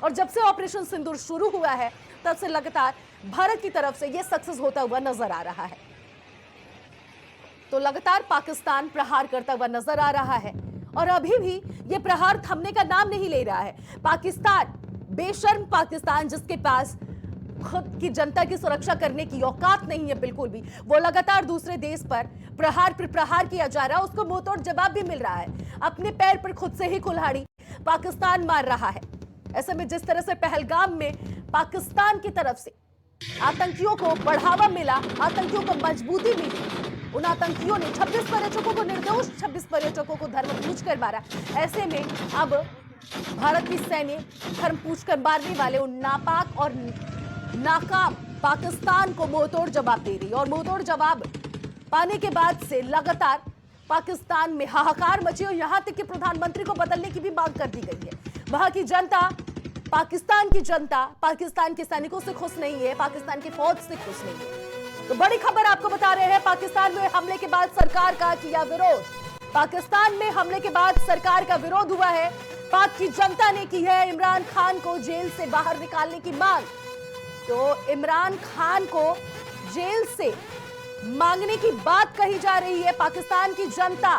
और जब से ऑपरेशन सिंदूर शुरू हुआ है तब से लगातार भारत की तरफ से यह सक्सेस होता हुआ नजर आ रहा है। तो लगातार पाकिस्तान प्रहार करता हुआ नजर आ रहा है और अभी भी यह प्रहार थमने का नाम नहीं ले रहा है। पाकिस्तान, बेशर्म पाकिस्तान, जिसके पास खुद की जनता की सुरक्षा करने की औकात नहीं है बिल्कुल भी, वो लगातार दूसरे देश पर प्रहार किया जा रहा है, उसको मुंहतोड़ जवाब भी मिल रहा है। अपने पैर पर खुद से ही कुल्हाड़ी पाकिस्तान मार रहा है। ऐसे में जिस तरह से पहलगाम में पाकिस्तान की तरफ से आतंकियों को बढ़ावा मिला, आतंकियों को मजबूती मिली, उन आतंकियों ने 26 पर्यटकों को, निर्दोष 26 पर्यटकों को धर्म पूछ कर मारा। ऐसे में अब भारत की सैन्य धर्म पूछ कर मारने वाले उन नापाक और नाकाम पाकिस्तान को मुंहतोड़ जवाब दे रही है। और मुंहतोड़ जवाब पाने के बाद से लगातार पाकिस्तान में हाहाकार मची और यहां तक कि प्रधानमंत्री को बदलने की भी मांग कर दी गई है। वहां की जनता, पाकिस्तान की जनता, पाकिस्तान के सैनिकों से खुश नहीं है, पाकिस्तान की फौज से खुश नहीं है। तो बड़ी खबर आपको बता रहे हैं, पाकिस्तान में हमले के बाद सरकार का किया विरोध। पाकिस्तान में हमले के बाद सरकार का विरोध हुआ है। पाक की जनता ने की है इमरान खान को जेल से बाहर निकालने की मांग। तो इमरान खान को जेल से मांगने की बात कही जा रही है। पाकिस्तान की जनता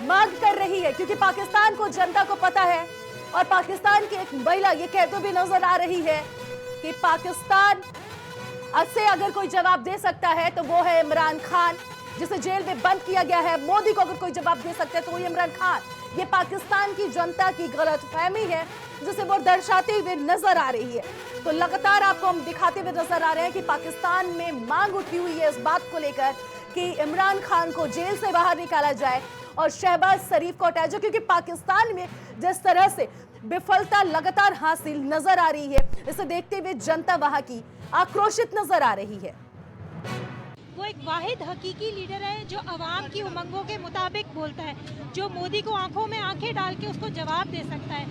मांग कर रही है क्योंकि पाकिस्तान को, जनता को पता है और पाकिस्तान की एक महिला ये कहते भी नजर आ रही है कि पाकिस्तान से अगर कोई जवाब दे सकता है तो वो है इमरान खान, जिसे जेल में बंद किया गया है। मोदी को अगर कोई जवाब दे सकता है तो वो इमरान खान। ये पाकिस्तान की जनता की गलतफहमी है जिसे वो दर्शाते हुए नजर आ रही है। तो लगातार आपको हम दिखाते हुए नजर आ रहे हैं कि पाकिस्तान में मांग उठी हुई है इस बात को लेकर कि इमरान खान को जेल से बाहर निकाला जाए और शहबाज शरीफ को हटाया जाए, क्योंकि पाकिस्तान में जिस तरह से विफलता लगातार हासिल नजर आ रही है, इसे देखते हुए जनता वहां की आक्रोशित नजर आ रही है। वो एक वाहिद हकीकी लीडर है जो अवाम की उमंगों के मुताबिक बोलता है, जो मोदी को आंखों में आंखें डाल के उसको जवाब दे सकता है,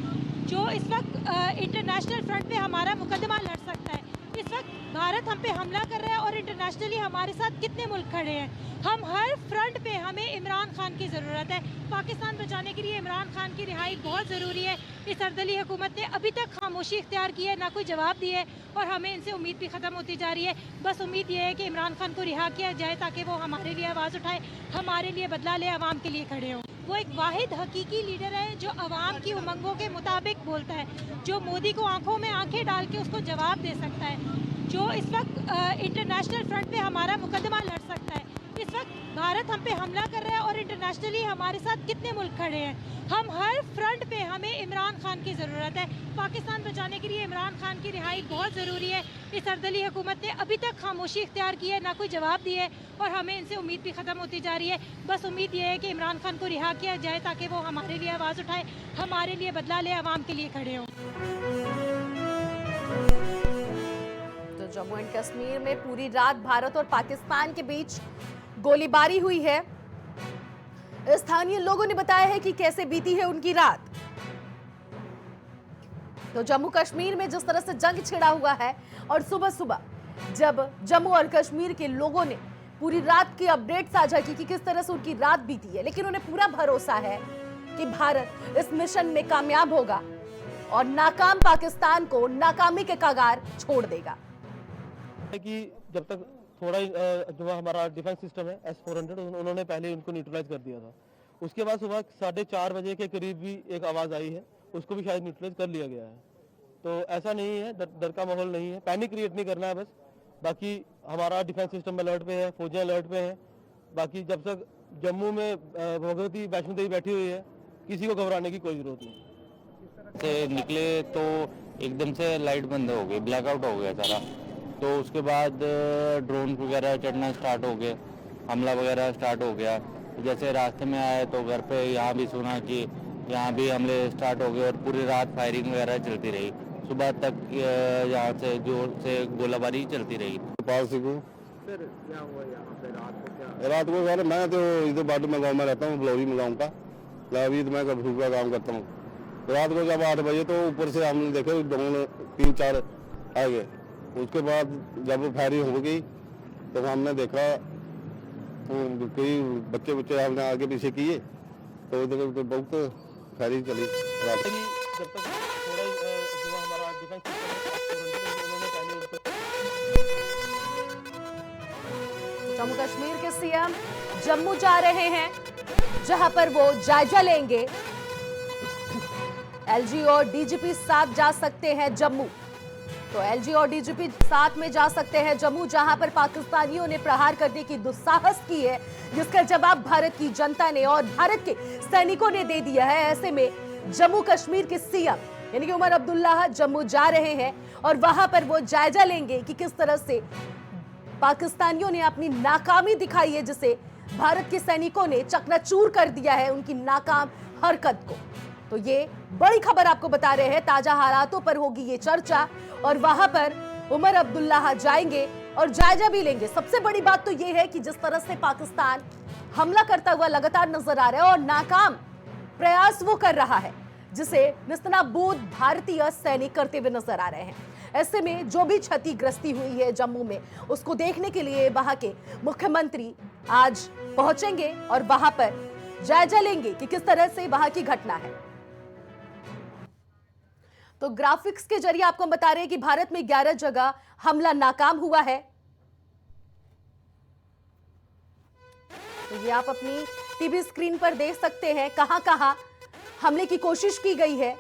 जो इस वक्त इंटरनेशनल फ्रंट पे हमारा मुकदमा लड़ सकता है। इस वक्त भारत हम पे हमला कर रहा है और इंटरनेशनली हमारे साथ कितने मुल्क खड़े हैं। हम हर फ्रंट पे, हमें इमरान खान की ज़रूरत है। पाकिस्तान बचाने के लिए इमरान खान की रिहाई बहुत ज़रूरी है। इस अर्दली हुकूमत ने अभी तक खामोशी इख्तियार की है, ना कोई जवाब दिए और हमें इनसे उम्मीद भी ख़त्म होती जा रही है। बस उम्मीद ये है कि इमरान खान को रिहा किया जाए ताकि वो हमारे लिए आवाज़ उठाए, हमारे लिए बदला ले, आवाम के लिए खड़े हों। वो एक वाहिद हकीकी लीडर है जो अवाम की उमंगों के मुताबिक बोलता है, जो मोदी को आंखों में आंखें डाल के उसको जवाब दे सकता है, जो इस वक्त इंटरनेशनल फ्रंट पे हमारा मुकदमा लड़ सकता है। इस वक्त भारत हम पे हमला कर रहा है और इंटरनेशनली हमारे साथ कितने मुल्क खड़े हैं। हम हर फ्रंट पे, हमें इमरान खान की ज़रूरत है। पाकिस्तान बचाने के लिए इमरान खान की रिहाई बहुत ज़रूरी है। इस अर्दली हुकूमत ने अभी तक खामोशी इख्तियार की है, ना कोई जवाब दिए और हमें इनसे उम्मीद भी ख़त्म होती जा रही है। बस उम्मीद ये है कि इमरान खान को रिहा किया जाए ताकि वो हमारे लिए आवाज़ उठाए, हमारे लिए बदला ले, आवाम के लिए खड़े हों। तो जम्मू एंड कश्मीर में पूरी रात भारत और पाकिस्तान के बीच गोलीबारी हुई है। स्थानीय लोगों ने बताया है कि कैसे बीती है उनकी रात। तो जम्मू कश्मीर में जिस तरह से जंग छिड़ा हुआ है और सुबह सुबह जब जम्मू और कश्मीर के लोगों ने पूरी रात की अपडेट साझा की कि किस तरह से उनकी रात बीती है, लेकिन उन्हें पूरा भरोसा है कि भारत इस मिशन में कामयाब होगा और नाकाम पाकिस्तान को नाकामी के कगार छोड़ देगा। कि जब तक थोड़ा जो हमारा डिफेंस सिस्टम है S-400, उन्होंने पहले उनको न्यूट्रलाइज कर दिया था। उसके बाद सुबह 4:30 बजे के करीब भी एक आवाज़ आई है, उसको भी शायद न्यूट्रलाइज कर लिया गया है। तो ऐसा नहीं है, डर का माहौल नहीं है, पैनिक क्रिएट नहीं करना है बस। बाकी हमारा डिफेंस सिस्टम अलर्ट पे है, फौजें अलर्ट पे हैं। बाकी जब तक जम्मू में भगवती वैष्णो देवी बैठी हुई है, किसी को घबराने की कोई जरूरत नहीं। से निकले तो एकदम से लाइट बंद हो गई, ब्लैकआउट हो गया सारा। तो उसके बाद ड्रोन वगैरह चढ़ना स्टार्ट हो गए, हमला वगैरह स्टार्ट हो गया। जैसे रास्ते में आए तो घर पे यहाँ भी सुना कि यहाँ भी हमले स्टार्ट हो गए और पूरी रात फायरिंग वगैरह चलती रही। सुबह तक यहाँ से जोर से गोलाबारी चलती रही। गोपाल सिंह। फिर क्या हुआ यहाँ पे रात रात को सर मैं तो इधर बाटू में गाँव में रहता हूँ, ब्लौरी में गाँव का। अभी तो मैं कभी का काम करता हूँ। रात को जब 8 बजे तो ऊपर से हमने देखे ड्रोन 3-4 आ गए। उसके बाद जब फायरिंग हो गई तो हमने देखा तो कोई बच्चे हमने आगे पीछे किए तो इधर बहुत फायरिंग चली रात। जब तक थोड़ा जो हमारा जम्मू कश्मीर के सीएम जम्मू जा रहे हैं, जहां पर वो जायजा लेंगे। एलजी और डीजीपी साथ जा सकते हैं जम्मू। तो एलजी और डीजीपी साथ में जा सकते हैं जम्मू, जहां पर पाकिस्तानियों ने प्रहार करने की दुस्साहस की है, जिसका जवाब भारत की जनता ने और भारत के सैनिकों ने दे दिया है। ऐसे में जम्मू कश्मीर के सीएम यानी कि उमर अब्दुल्ला जम्मू जा रहे हैं और वहां पर वो जायजा लेंगे कि किस तरह से पाकिस्तानियों ने अपनी नाकामी दिखाई है, जिसे भारत के सैनिकों ने चकनाचूर कर दिया है उनकी नाकाम हरकत को। तो ये बड़ी खबर आपको बता रहे हैं, ताजा हालातों पर होगी ये चर्चा और वहां पर उमर अब्दुल्ला जाएंगे और जायजा भी लेंगे। सबसे बड़ी बात तो ये है कि जिस तरह से पाकिस्तान हमला करता हुआ लगातार नजर आ रहा है और नाकाम प्रयास वो कर रहा है, जिसे निस्तनाबूद भारतीय सैनिक करते हुए नजर आ रहे हैं। ऐसे में जो भी क्षतिग्रस्ती हुई है जम्मू में, उसको देखने के लिए वहां के मुख्यमंत्री आज पहुंचेंगे और वहां पर जायजा लेंगे कि किस तरह से वहां की घटना है। तो ग्राफिक्स के जरिए आपको बता रहे हैं कि भारत में 11 जगह हमला नाकाम हुआ है। तो ये आप अपनी टीवी स्क्रीन पर देख सकते हैं कहां कहां हमले की कोशिश की गई है।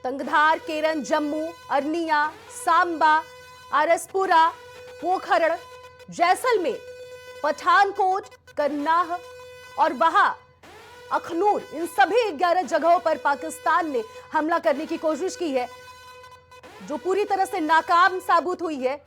तंगधार, केरन, जम्मू, अरनिया, सांबा, आरसपुरा, पोखरण, जैसलमेर, पठानकोट, करनाह और वहां अखनूर, इन सभी 11 जगहों पर पाकिस्तान ने हमला करने की कोशिश की है, जो पूरी तरह से नाकाम साबित हुई है।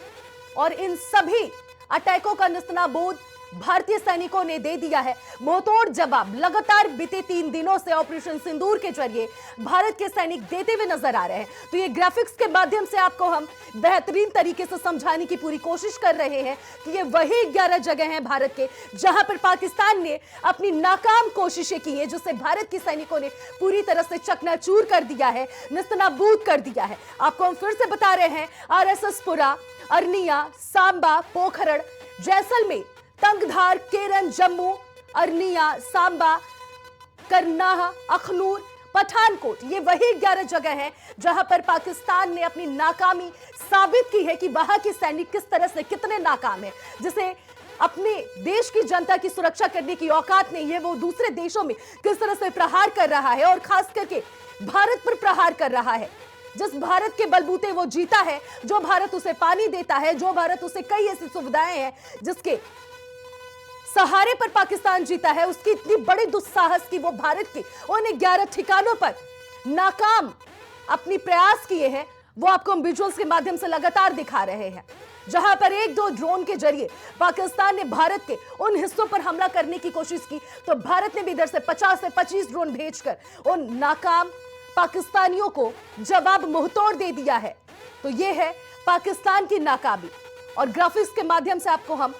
और इन सभी अटैकों का निस्तनाबूद भारतीय सैनिकों ने दे दिया है। मुंहतोड़ जवाब लगातार बीते 3 दिनों से ऑपरेशन सिंदूर के जरिए भारत के सैनिक देते हुए नजर आ रहे हैं। तो ये ग्राफिक्स के माध्यम से आपको हम बेहतरीन तरीके से समझाने की पूरी कोशिश कर रहे हैं कि ये वही 11 जगह हैं भारत के, जहां पर पाकिस्तान ने अपनी नाकाम कोशिशें की है, जिससे भारत के सैनिकों ने पूरी तरह से चकनाचूर कर दिया है, निस्तनाबूद कर दिया है। आपको हम फिर से बता रहे हैं, आरएसएसपुरा, अरनिया, सांबा, पोखरण, जैसलमेर, तंगधार, केरन, जम्मू, अरनिया, सांबा, करनाह, अखनूर, पठानकोट, ये वही 11 जगह हैं जहां पर पाकिस्तान ने अपनी नाकामी साबित की है कि वहां के सैनिक किस तरह से कितने नाकाम हैं, जिसे अपने देश की जनता की सुरक्षा करने की औकात नहीं है। वो दूसरे देशों में किस तरह से प्रहार कर रहा है और खास करके भारत पर प्रहार कर रहा है। जिस भारत के बलबूते वो जीता है, जो भारत उसे पानी देता है, जो भारत उसे कई ऐसी सुविधाएं हैं जिसके सहारे पर पाकिस्तान जीता है, उसकी इतनी बड़ी दुस्साहस की वो भारत के उन 11 ठिकानों पर नाकाम अपनी प्रयास किए हैं, वो आपको हम विजुअल्स के माध्यम से लगातार दिखा रहे हैं। जहां पर 1-2 ड्रोन के जरिए पाकिस्तान ने भारत के उन हिस्सों पर हमला करने की कोशिश की, तो भारत ने भी इधर से 50 से 25 ड्रोन भेजकर उन नाकाम पाकिस्तानियों को जवाब मुंहतोड़ दे दिया है। तो ये है पाकिस्तान की नाकामी और ग्राफिक्स के माध्यम से आपको हम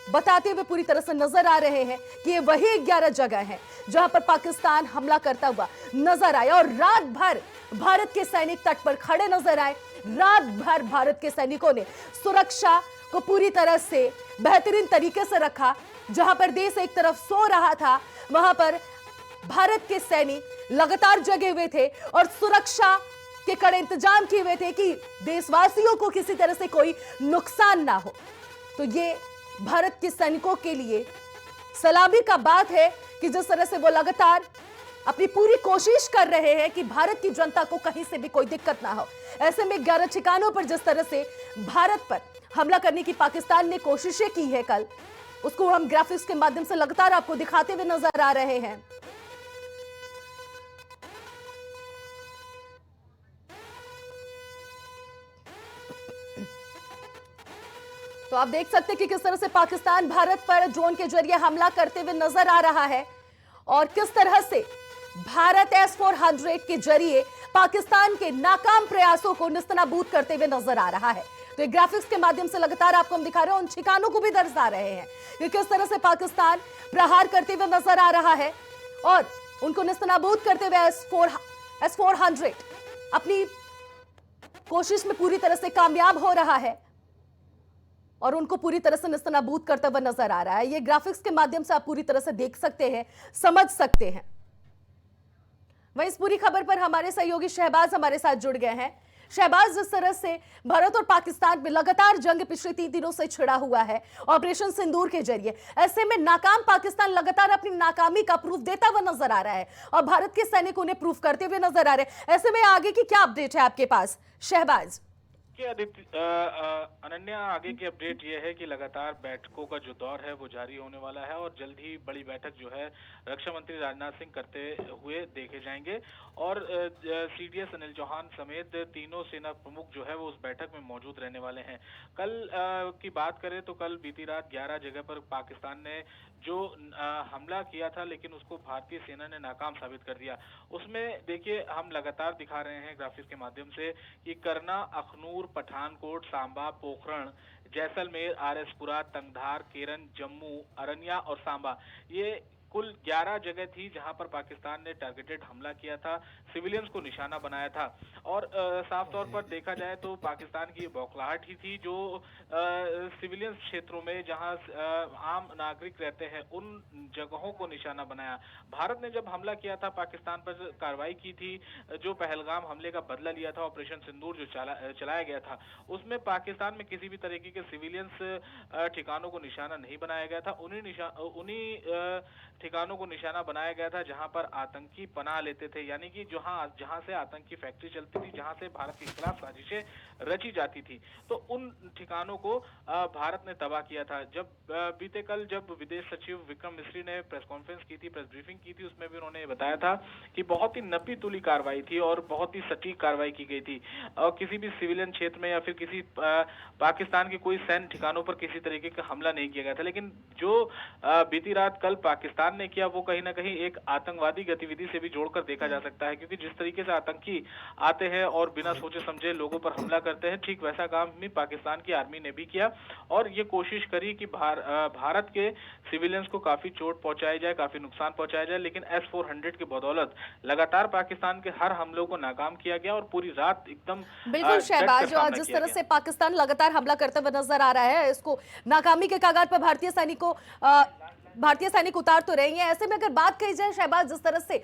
बताते हुए पूरी तरह से नजर आ रहे हैं कि ये वही 11 जगह हैं जहां पर पाकिस्तान हमला करता हुआ नजर आया। और रात भर भारत के सैनिक तट पर खड़े नजर आए। रात भर भारत के सैनिकों ने सुरक्षा को पूरी तरह से बेहतरीन तरीके से रखा। जहां पर देश एक तरफ सो रहा था, वहां पर भारत के सैनिक लगातार जगे हुए थे और सुरक्षा के कड़े इंतजाम किए हुए थे कि देशवासियों को किसी तरह से कोई नुकसान ना हो। तो ये भारत के सैनिकों के लिए सलामी का बात है कि जिस तरह से वो लगातार अपनी पूरी कोशिश कर रहे हैं कि भारत की जनता को कहीं से भी कोई दिक्कत ना हो। ऐसे में 11 ठिकानों पर जिस तरह से भारत पर हमला करने की पाकिस्तान ने कोशिशें की है कल, उसको हम ग्राफिक्स के माध्यम से लगातार आपको दिखाते हुए नजर आ रहे हैं। तो आप देख सकते हैं कि किस तरह से पाकिस्तान भारत पर ड्रोन के जरिए हमला करते हुए नजर आ रहा है और किस तरह से भारत S-400 के जरिए पाकिस्तान के नाकाम प्रयासों को निस्तनाबूद करते हुए नजर आ रहा है। तो ग्राफिक्स के माध्यम से लगातार आपको हम दिखा रहे हैं, उन ठिकानों को भी दर्शा रहे हैं कि किस तरह से पाकिस्तान प्रहार करते हुए नजर आ रहा है और उनको निस्तनाबूद करते हुए S-400 अपनी कोशिश में पूरी तरह से कामयाब हो रहा है और उनको पूरी तरह से निस्तनाबूद करता हुआ नजर आ रहा है। ये ग्राफिक्स के माध्यम से आप पूरी तरह से देख सकते हैं, समझ सकते हैं। वहीं इस पूरी खबर पर हमारे सहयोगी शहबाज हमारे साथ जुड़ गए हैं। शहबाज, जिस तरह से भारत और पाकिस्तान में लगातार जंग पिछले 3 दिनों से छिड़ा हुआ है ऑपरेशन सिंदूर के जरिए, ऐसे में नाकाम पाकिस्तान लगातार अपनी नाकामी का प्रूफ देता हुआ नजर आ रहा है और भारत के सैनिक उन्हें प्रूफ करते हुए नजर आ रहे हैं। ऐसे में आगे की क्या अपडेट है आपके पास शहबाज? अनन्या, आगे की अपडेट ये है कि लगातार बैठकों का जो दौर है वो जारी होने वाला है और जल्द ही बड़ी बैठक जो है रक्षा मंत्री राजनाथ सिंह करते हुए देखे जाएंगे और सीडीएस अनिल चौहान समेत तीनों सेना प्रमुख जो है वो उस बैठक में मौजूद रहने वाले हैं। कल की बात करें तो कल बीती रात 11 जगह पर पाकिस्तान ने जो हमला किया था लेकिन उसको भारतीय सेना ने नाकाम साबित कर दिया। उसमें देखिए हम लगातार दिखा रहे हैं ग्राफिक्स के माध्यम से कि करना, अखनूर, पठानकोट, सांबा, पोखरण, जैसलमेर, आरएसपुरा, तंगधार, केरन, जम्मू, अरनिया और सांबा, ये कुल 11 जगह थी जहां पर पाकिस्तान ने टारगेटेड हमला किया था, सिविलियंस को निशाना बनाया था। और साफ तौर पर देखा जाए तो पाकिस्तान की बौखलाहट ही थी जो सिविलियंस क्षेत्रों में जहां आम नागरिक रहते हैं उन जगहों को निशाना बनाया। भारत ने जब हमला किया था, पाकिस्तान पर कार्रवाई की थी, जो पहलगाम हमले का बदला लिया था, ऑपरेशन सिंदूर जो चलाया गया था, उसमें पाकिस्तान में किसी भी तरीके के सिविलियंस ठिकानों को निशाना नहीं बनाया गया था। उन्हीं ठिकानों को निशाना बनाया गया था जहां पर आतंकी पनाह लेते थे, यानी कि जहां से आतंकी फैक्ट्री चलती थी, जहां से भारत के खिलाफ साजिशें रची जाती थी, तो उन ठिकानों को भारत ने तबाह किया था। जब बीते कल जब विदेश सचिव विक्रम मिस्री ने प्रेस कॉन्फ्रेंस की थी, प्रेस ब्रीफिंग की थी, उसमें भी उन्होंने बताया था कि बहुत ही नपी तुली कार्रवाई थी और बहुत ही सटीक कार्रवाई की गई थी और किसी भी सिविलियन क्षेत्र में या फिर किसी पाकिस्तान के कोई सैन्य ठिकानों पर किसी तरीके का हमला नहीं किया गया था। लेकिन जो बीती रात कल पाकिस्तान ने किया वो कहीं ना कहीं एक आतंकवादी गतिविधि से भी जोड़कर देखा जा सकता है, क्योंकि जिस तरीके से आतंकी आते हैं और बिना सोचे समझे लोगों पर हमला करते हैं, ठीक वैसा काम भी पाकिस्तान की आर्मी ने भी किया और ये कोशिश करी कि भारत के सिविलियंस को काफी चोट पहुंचाई जाए, काफी नुकसान पहुंचाया जाए। लेकिन S-400 की बदौलत लगातार पाकिस्तान के हर हमलों को नाकाम किया गया और पूरी रात एकदम बिल्कुल शहबाज, और जिस तरह से पाकिस्तान लगातार हमला करते हुए नजर आ रहा है, इसको नाकामी के कगार पर भारतीय सैनिक उतार तो रहे हैं। ऐसे में अगर बात कही जाए शहबाज, जिस तरह से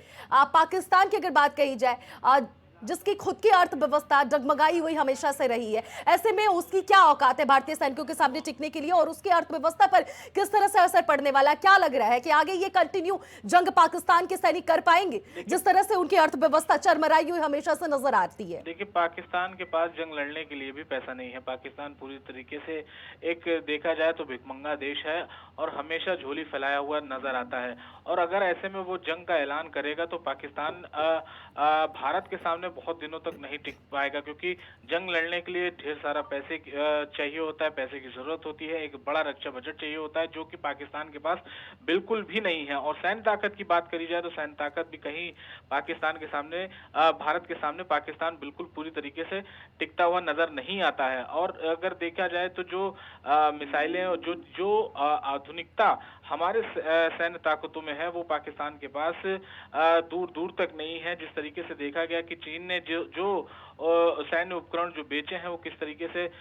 पाकिस्तान की अगर बात कही जाए, जिसकी खुद की अर्थव्यवस्था डगमगाई हुई हमेशा से रही है, ऐसे में उसकी क्या औकात है भारतीय सैनिकों के सामने टिकने के लिए और उसकी अर्थव्यवस्था पर किस तरह से असर पड़ने वाला है? क्या लग रहा है कि आगे ये कंटिन्यू जंग पाकिस्तान के सैनिक कर पाएंगे जिस तरह से उनकी अर्थव्यवस्था चरमराई हुई हमेशा से नजर आती है? देखिए, पाकिस्तान के पास जंग लड़ने के लिए भी पैसा नहीं है। पाकिस्तान पूरी तरीके से एक देखा जाए तो भिखमंगा देश है और हमेशा झोली फैलाया हुआ नजर आता है। और अगर ऐसे में वो जंग का ऐलान करेगा तो पाकिस्तान भारत के सामने बहुत दिनों तक नहीं टिक पाएगा, क्योंकि जंग लड़ने के लिए ढेर सारा पैसे चाहिए होता है, पैसे की जरूरत होती है, एक बड़ा रक्षा बजट चाहिए होता है जो कि पाकिस्तान के पास बिल्कुल भी नहीं है। और सैन्य ताकत की बात करी जाए तो सैन्य ताकत भी कहीं पाकिस्तान के सामने, भारत के सामने पाकिस्तान बिल्कुल पूरी तरीके से टिकता हुआ नजर नहीं आता है। और अगर देखा जाए तो जो मिसाइलें और जो आधुनिकता हमारे सैन्य ताकतों में है वो पाकिस्तान के पास दूर दूर तक नहीं है। जिस तरीके से देखा गया कि चीन ने जो सैन्य उपकरण जो बेचे हैं वो किस तरीके से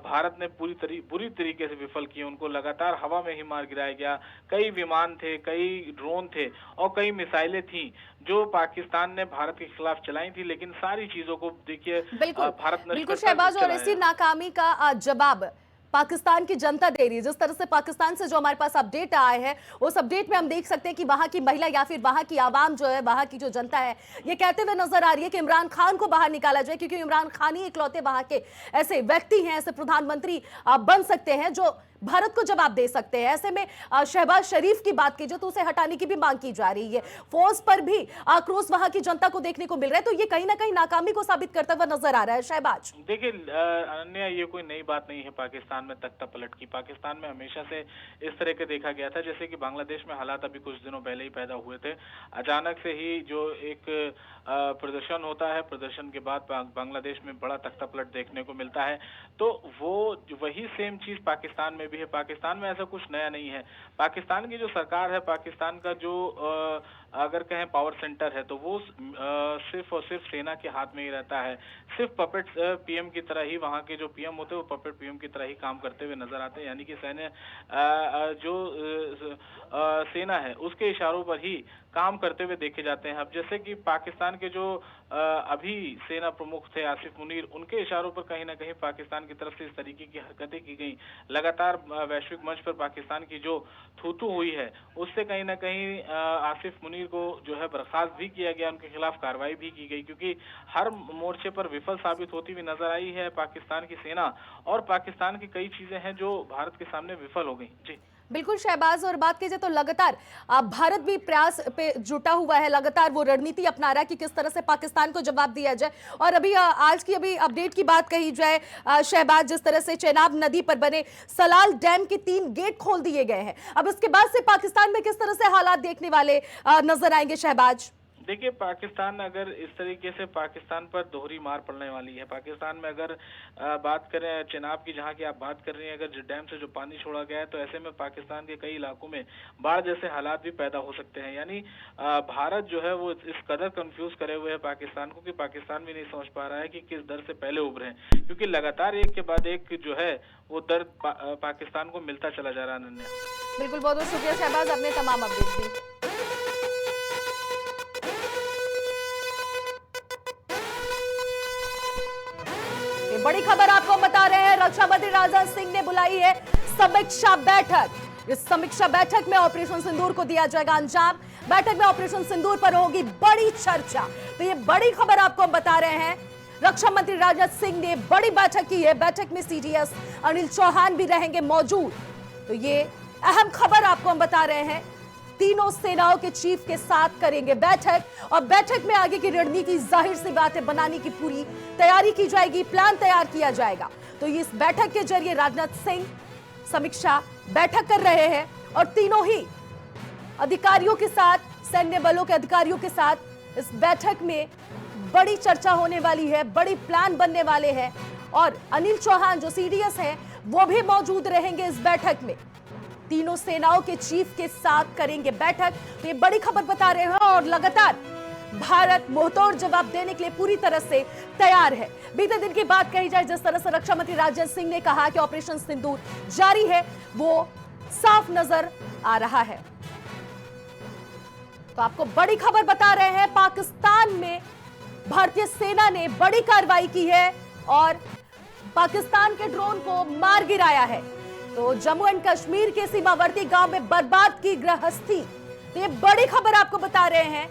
भारत ने बुरी तरीके से विफल किए, उनको लगातार हवा में ही मार गिराया गया। कई विमान थे, कई ड्रोन थे और कई मिसाइलें थी जो पाकिस्तान ने भारत के खिलाफ चलाई थी, लेकिन सारी चीजों को देखिए भारत ने बिल्कुल शहबाज, और इसी नाकामी का जवाब पाकिस्तान की जनता दे रही है। जिस तरह से पाकिस्तान से जो हमारे पास अपडेट आए हैं उस अपडेट में हम देख सकते हैं कि वहां की महिला या फिर वहां की आवाम जो है, वहां की जो जनता है, ये कहते हुए नजर आ रही है कि इमरान खान को बाहर निकाला जाए, क्योंकि इमरान खान ही इकलौते वहां के ऐसे व्यक्ति हैं, ऐसे प्रधानमंत्री बन सकते हैं जो भारत को जवाब दे सकते हैं। ऐसे में शहबाज शरीफ की बात की जाए तो उसे हटाने की भी मांग की जा रही है। फोर्स पर भी आक्रोश वहां की जनता को देखने को मिल रहा है, तो ये कहीं ना कहीं नाकामी को साबित करता हुआ नजर आ रहा है। शहबाज देखिए अनन्या, ये कोई नई बात नहीं है पाकिस्तान में तख्ता पलट की। पाकिस्तान में हमेशा से इस तरह के देखा गया था, जैसे कि बांग्लादेश में हालात अभी कुछ दिनों पहले ही पैदा हुए थे। अचानक से ही जो एक प्रदर्शन होता है, प्रदर्शन के बाद बांग्लादेश में बड़ा तख्ता पलट देखने को मिलता है, तो वो वही सेम चीज पाकिस्तान में भी है। पाकिस्तान में ऐसा कुछ नया नहीं है। पाकिस्तान की जो सरकार है, पाकिस्तान का जो अगर कहें पावर सेंटर है, तो वो सिर्फ और सिर्फ सेना के हाथ में ही रहता है। सिर्फ पपेट पीएम की तरह ही वहाँ के जो पीएम होते हैं वो पपेट पीएम की तरह ही काम करते हुए नजर आते हैं, यानी कि सैन्य जो सेना है उसके इशारों पर ही काम करते हुए देखे जाते हैं। अब जैसे कि पाकिस्तान के जो अभी सेना प्रमुख थे आसिफ मुनीर, उनके इशारों पर कहीं ना कहीं पाकिस्तान की तरफ से इस तरीके की हरकतें की गई। लगातार वैश्विक मंच पर पाकिस्तान की जो थू-थू हुई है, उससे कहीं ना कहीं आसिफ मुनीर को जो है बर्खास्त भी किया गया, उनके खिलाफ कार्रवाई भी की गई, क्योंकि हर मोर्चे पर विफल साबित होती हुई नजर आई है पाकिस्तान की सेना, और पाकिस्तान की कई चीजें हैं जो भारत के सामने विफल हो गई। जी बिल्कुल शहबाज, और बात की जाए तो लगातार भारत भी प्रयास पे जुटा हुआ है, लगातार वो रणनीति अपना रहा है कि किस तरह से पाकिस्तान को जवाब दिया जाए। और अभी आज की अभी अपडेट की बात कही जाए शहबाज, जिस तरह से चेनाब नदी पर बने सलाल डैम के 3 गेट खोल दिए गए हैं, अब इसके बाद से पाकिस्तान में किस तरह से हालात देखने वाले नजर आएंगे शहबाज? देखिए, पाकिस्तान अगर इस तरीके से पाकिस्तान पर दोहरी मार पड़ने वाली है। पाकिस्तान में अगर बात करें चेनाब की, जहां की आप बात कर रही हैं, अगर डैम से जो पानी छोड़ा गया है, तो ऐसे में पाकिस्तान के कई इलाकों में बाढ़ जैसे हालात भी पैदा हो सकते हैं। यानी भारत जो है वो इस कदर कंफ्यूज करे हुए है पाकिस्तान को कि पाकिस्तान भी नहीं समझ पा रहा है कि किस दर से पहले उभरे, क्योंकि लगातार एक के बाद एक जो है वो दर्द पाकिस्तान को मिलता चला जा रहा है। अनन्या, बिल्कुल, बहुत बहुत शुक्रिया शहबाज, अपने तमाम अपडेट दी। बड़ी खबर आपको बता रहे हैं, रक्षा मंत्री राजनाथ सिंह ने बुलाई है समीक्षा बैठक। इस समीक्षा बैठक में ऑपरेशन सिंदूर को दिया जाएगा अंजाम। बैठक में ऑपरेशन सिंदूर पर होगी बड़ी चर्चा। तो ये बड़ी खबर आपको हम बता रहे हैं, रक्षा मंत्री राजनाथ सिंह ने बड़ी बैठक की है। बैठक में सीडीएस अनिल चौहान भी रहेंगे मौजूद। तो ये अहम खबर आपको हम बता रहे हैं, तीनों सेनाओं के चीफ के साथ करेंगे बैठक, और बैठक में आगे की रणनीति जाहिर सी बात है बनाने की पूरी तैयारी की जाएगी, प्लान तैयार किया जाएगा। तो इस बैठक के जरिए राजनाथ सिंह समीक्षा बैठक कर रहे हैं, और तीनों ही अधिकारियों के साथ, सैन्य बलों के अधिकारियों के साथ इस बैठक में बड़ी चर्चा होने वाली है, बड़ी प्लान बनने वाले हैं। और अनिल चौहान जो सीडीएस हैं वो भी मौजूद रहेंगे इस बैठक में। तीनों सेनाओं के चीफ के साथ करेंगे बैठक। तो ये बड़ी खबर बता रहे हैं, और लगातार भारत मुंहतोड़ जवाब देने के लिए पूरी तरह से तैयार है। बीते दिन की बात कही जाए, जिस तरह से रक्षा मंत्री राजनाथ सिंह ने कहा कि ऑपरेशन सिंदूर जारी है, वो साफ नजर आ रहा है। तो आपको बड़ी खबर बता रहे हैं, पाकिस्तान में भारतीय सेना ने बड़ी कार्रवाई की है और पाकिस्तान के ड्रोन को मार गिराया है। तो जम्मू एंड कश्मीर के सीमावर्ती गांव में बर्बाद की गृहस्थी। तो ये बड़ी खबर आपको बता रहे हैं,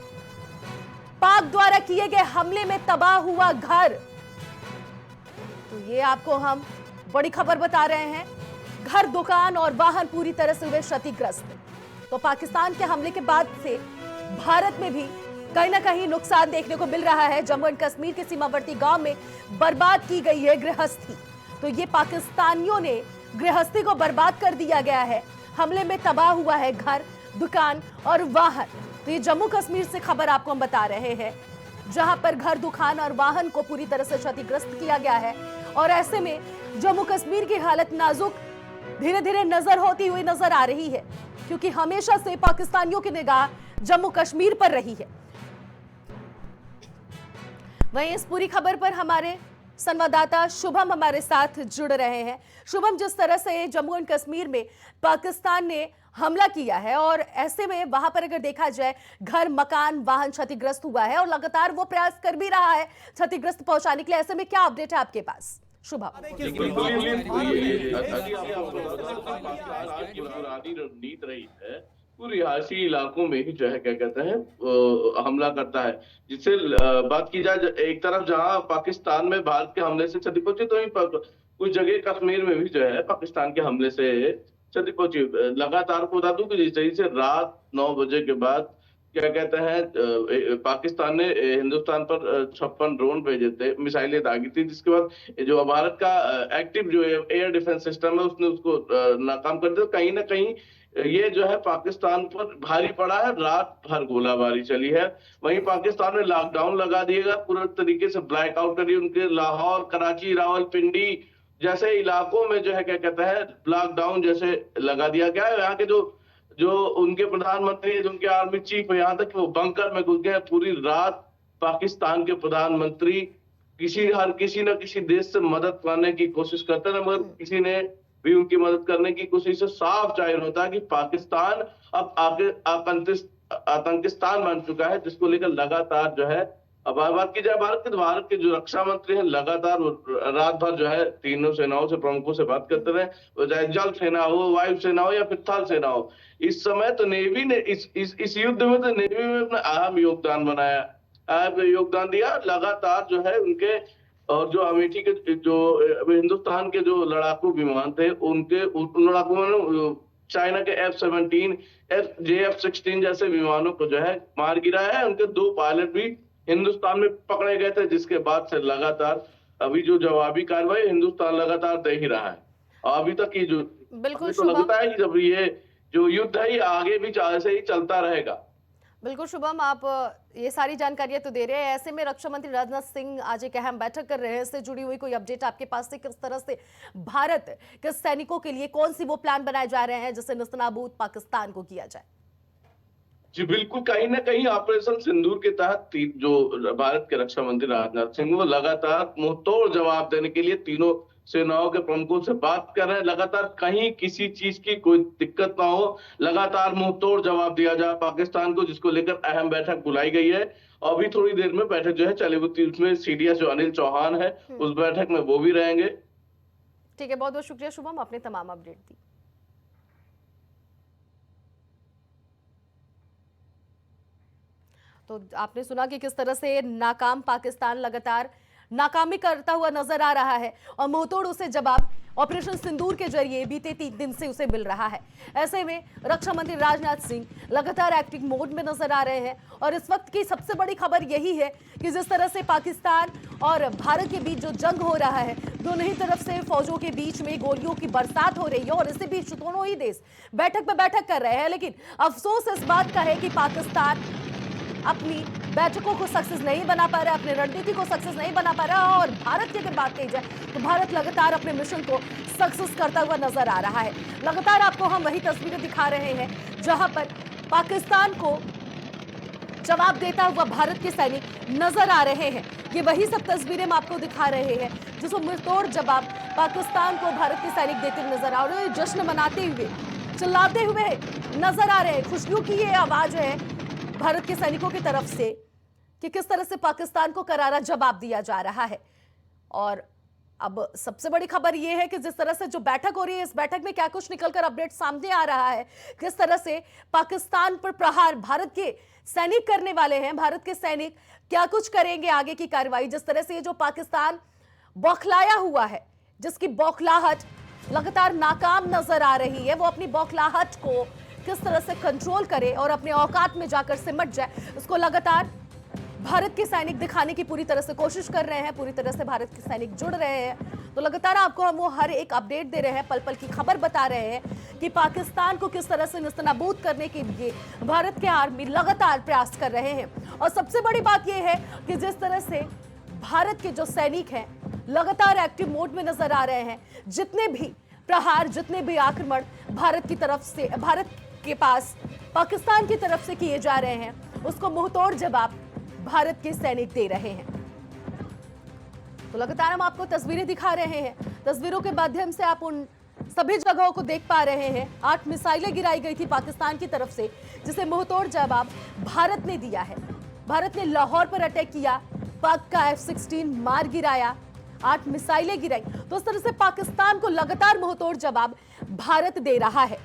पाक द्वारा किए गए हमले में तबाह हुआ घर। तो ये आपको हम बड़ी खबर बता रहे हैं, घर, दुकान और वाहन पूरी तरह से हुए क्षतिग्रस्त। तो पाकिस्तान के हमले के बाद से भारत में भी कहीं ना कहीं नुकसान देखने को मिल रहा है। जम्मू एंड कश्मीर के सीमावर्ती गांव में बर्बाद की गई है गृहस्थी। तो ये पाकिस्तानियों ने गृहस्थी को बर्बाद कर दिया गया है, हमले में तबाह हुआ है घर, दुकान और वाहन। तो ये जम्मू कश्मीर से खबर आपको हम बता रहे हैं, जहां पर घर, दुकान और वाहन को पूरी तरह से क्षतिग्रस्त किया गया है। और ऐसे में जम्मू कश्मीर की हालत नाजुक धीरे धीरे नजर होती हुई नजर आ रही है, क्योंकि हमेशा से पाकिस्तानियों की निगाह जम्मू कश्मीर पर रही है। वहीं इस पूरी खबर पर हमारे संवाददाता शुभम हमारे साथ जुड़ रहे हैं। शुभम, जिस तरह से जम्मू एंड कश्मीर में पाकिस्तान ने हमला किया है, और ऐसे में वहां पर अगर देखा जाए घर, मकान, वाहन क्षतिग्रस्त हुआ है, और लगातार वो प्रयास कर भी रहा है क्षतिग्रस्त पहुंचाने के लिए, ऐसे में क्या अपडेट है आपके पास शुभम? रणनीति रही है पूरी रिहायशी इलाकों में ही जो है क्या कहते हैं हमला करता है, जिससे बात की जाए एक तरफ जहां पाकिस्तान में भारत के हमले से क्षति पहुंची, तो कुछ जगह कश्मीर में भी जो है पाकिस्तान के हमले से क्षति पहुंची। लगातार को बता दूं कि जिस तरीके से रात 9 बजे के बाद क्या कहते हैं पाकिस्तान ने हिंदुस्तान पर 56 ड्रोन भेजे थे, मिसाइलें दागी थी, जिसके बाद जो भारत का एक्टिव जो एयर डिफेंस सिस्टम है उसने उसको नाकाम कर दिया। कहीं ना कहीं ये जो है पाकिस्तान पर भारी पड़ा है, रात भर गोलाबारी चली है। वहीं पाकिस्तान में लॉकडाउन लगा दिएगा, पूरे तरीके से ब्लैकआउट करिए, उनके लाहौर, कराची, रावलपिंडी जैसे इलाकों में जो है क्या कहता है लॉकडाउन जैसे लगा दिया गया है। यहाँ के जो उनके प्रधानमंत्री, जो उनके आर्मी चीफ है, यहाँ तक वो बंकर में घुस गए। पूरी रात पाकिस्तान के प्रधानमंत्री हर किसी न किसी देश से मदद करने की कोशिश करते रहे, मगर किसी ने भी उनकी मदद करने की कोशिश से साफ जाहिर होता है कि पाकिस्तान अब आगे आतंकिस्तान बन चुका है, जिसको लेकर लगातार जो है, अब बात की जाए भारत के जो रक्षा मंत्री हैं लगातार रात भर जो है तीनों सेनाओं से, प्रमुखों से बात करते रहे, वो चाहे जल सेना हो, वायु सेना हो या फिर थल सेना हो। इस समय तो नेवी ने इस युद्ध में तो नेवी में अपना अहम योगदान दिया। लगातार जो है उनके, और जो अमेठी के जो हिंदुस्तान के जो लड़ाकू विमान थे, उन लड़ाकू विमानों चाइना के F-17, JF-16 जैसे विमानों को जो है मार गिराया है। उनके 2 पायलट भी हिंदुस्तान में पकड़े गए थे, जिसके बाद से लगातार अभी जो जवाबी कार्रवाई हिंदुस्तान लगातार दे ही रहा है। अभी तक ये जो बिल्कुल तो लगता है कि जब ये जो युद्ध है ये आगे भी ऐसे ही चलता रहेगा। बिल्कुल शुभम, आप ये सारी जानकारियां तो दे रहे हैं। ऐसे में रक्षा मंत्री राजनाथ सिंह आज एक अहम बैठक कर रहे हैं। इससे जुड़ी हुई कोई अपडेट आपके पास से, किस तरह से भारत के सैनिकों के लिए कौन सी वो प्लान बनाए जा रहे हैं जिससे नेस्तनाबूद पाकिस्तान को किया जाए? जी बिल्कुल, कहीं ना कहीं ऑपरेशन सिंदूर के तहत जो भारत के रक्षा मंत्री राजनाथ सिंह वो लगातार मुंहतोड़ जवाब देने के लिए तीनों सेनाओं के प्रमुखों से बात कर रहे हैं। लगातार कहीं किसी चीज की कोई दिक्कत ना हो, लगातार मुंहतोड़ जवाब दिया जाए पाकिस्तान को, जिसको लेकर अहम बैठक बुलाई गई है। अभी थोड़ी देर में बैठक जो है चली हुई, उसमें CDS जो अनिल चौहान है उस बैठक में वो भी रहेंगे। ठीक है, बहुत बहुत शुक्रिया शुभम, आपने तमाम अपडेट दी। तो आपने सुना कि किस तरह से नाकाम पाकिस्तान लगातार नाकामी करता हुआ नजर आ रहा है और मुंहतोड़ उसे जवाब ऑपरेशन सिंदूर के जरिए बीते 3 दिन से उसे मिल रहा है। ऐसे में रक्षा मंत्री राजनाथ सिंह लगातार एक्टिव मोड में नजर आ रहे हैं और इस वक्त की सबसे बड़ी खबर यही है कि जिस तरह से पाकिस्तान और भारत के बीच जो जंग हो रहा है, दोनों ही तरफ से फौजों के बीच में गोलियों की बरसात हो रही है और इसी बीच दोनों ही देश बैठक पे बैठक कर रहे हैं। लेकिन अफसोस इस बात का है कि पाकिस्तान अपनी बैठकों को सक्सेस नहीं बना पा रहा है, अपनी रणनीति को सक्सेस नहीं बना पा रहा है। और भारत की अगर बात की जाए तो भारत लगातार अपने मिशन को सक्सेस करता हुआ नजर आ रहा है। लगातार आपको हम वही तस्वीरें दिखा रहे हैं जहां पर पाकिस्तान को जवाब देता हुआ भारत के सैनिक नजर आ रहे हैं। ये वही सब तस्वीरें हम आपको दिखा रहे हैं जिसको मुंहतोड़ जवाब पाकिस्तान को भारत के सैनिक देते नजर आ रहे हैं, जश्न मनाते हुए, चिल्लाते हुए नजर आ रहे हैं। खुशियों की ये आवाज है भारत के सैनिकों की तरफ से कि किस तरह से पाकिस्तान को करारा जवाब दिया जा रहा है। और अब सबसे बड़ी खबर यह है कि जिस तरह से जो बैठक हो रही है, इस बैठक में क्या कुछ निकलकर अपडेट सामने आ रहा है, किस तरह से पाकिस्तान पर प्रहार भारत के सैनिक करने वाले हैं, भारत के सैनिक क्या कुछ करेंगे आगे की कार्रवाई। जिस तरह से ये जो पाकिस्तान बौखलाया हुआ है, जिसकी बौखलाहट लगातार नाकाम नजर आ रही है, वो अपनी बौखलाहट को किस तरह से कंट्रोल करे और अपने औकात में जाकर सिमट जाए, उसको लगातार भारत के सैनिक दिखाने की पूरी तरह से कोशिश कर रहे हैं। पूरी तरह से भारत के सैनिक जुड़ रहे हैं। तो लगातार आपको हम वो हर एक अपडेट दे रहे हैं, पल पल की खबर बता रहे हैं कि पाकिस्तान को किस तरह से नेस्तनाबूद करने के लिए भारत के आर्मी लगातार प्रयास कर रहे हैं। और सबसे बड़ी बात यह है कि जिस तरह से भारत के जो सैनिक हैं लगातार एक्टिव मोड में नजर आ रहे हैं। जितने भी प्रहार, जितने भी आक्रमण भारत की तरफ से, भारत के पास पाकिस्तान की तरफ से किए जा रहे हैं, उसको मुंहतोड़ जवाब भारत के सैनिक दे रहे हैं। तो लगातार हम आपको तस्वीरें दिखा रहे हैं। तस्वीरों के माध्यम से आप उन सभी जगहों को देख पा रहे हैं। 8 मिसाइलें गिराई गई थी पाकिस्तान की तरफ से, जिसे मुंहतोड़ जवाब भारत ने दिया है। भारत ने लाहौर पर अटैक किया, पाक का F-16 मार गिराया, 8 मिसाइलें गिराई। तो इस तरह से पाकिस्तान को लगातार मुंहतोड़ जवाब भारत दे रहा है।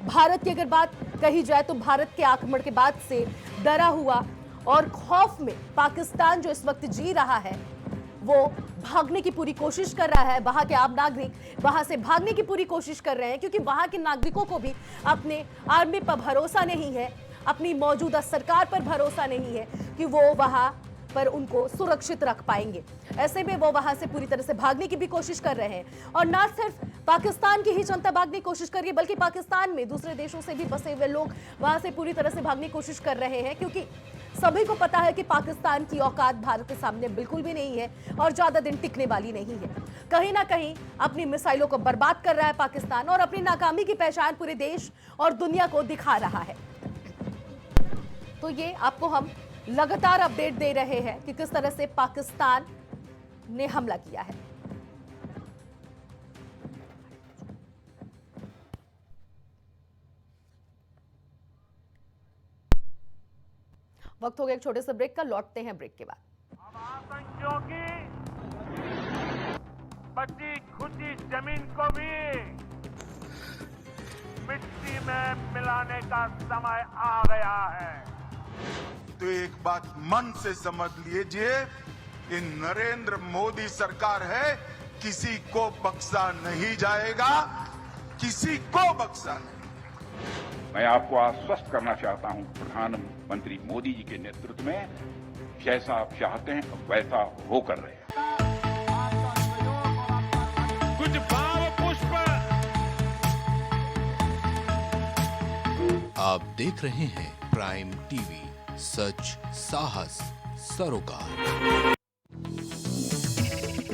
भारत की अगर बात कही जाए तो भारत के आक्रमण के बाद से डरा हुआ और खौफ में पाकिस्तान जो इस वक्त जी रहा है, वो भागने की पूरी कोशिश कर रहा है। वहां के आम नागरिक वहां से भागने की पूरी कोशिश कर रहे हैं क्योंकि वहां के नागरिकों को भी अपने आर्मी पर भरोसा नहीं है, अपनी मौजूदा सरकार पर भरोसा नहीं है कि वो वहां पर उनको सुरक्षित रख पाएंगे। ऐसे में वो वहां से पूरी तरह से भागने की भी कोशिश कर रहे हैं। और ना सिर्फ पाकिस्तान की ही जनता भागने की कोशिश कर रही है, बल्कि पाकिस्तान में दूसरे देशों से भी बसे हुए लोग वहां से पूरी तरह से भागने की कोशिश कर रहे हैं क्योंकि सभी को पता है कि पाकिस्तान की औकात भारत के सामने बिल्कुल भी नहीं है और ज्यादा दिन टिकने वाली नहीं है। कहीं ना कहीं अपनी मिसाइलों को बर्बाद कर रहा है पाकिस्तान और अपनी नाकामी की पहचान पूरे देश और दुनिया को दिखा रहा है। तो ये आपको हम लगातार अपडेट दे रहे हैं कि किस तरह से पाकिस्तान ने हमला किया है। वक्त हो गया एक छोटे से ब्रेक का, लौटते हैं ब्रेक के बाद। आतंकियों की बची खुची जमीन को भी मिट्टी में मिलाने का समय आ गया है। तो एक बात मन से समझ लीजिए, ये नरेंद्र मोदी सरकार है, किसी को बख्शा नहीं जाएगा, किसी को बख्शा नहीं। मैं आपको आश्वस्त करना चाहता हूं, प्रधानमंत्री मोदी जी के नेतृत्व में जैसा आप चाहते हैं वैसा हो कर रहे हैं। कुछ भाव पुष्प। आप देख रहे हैं प्राइम टीवी, सच साहस सरोकार।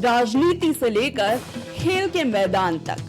राजनीति से लेकर खेल के मैदान तक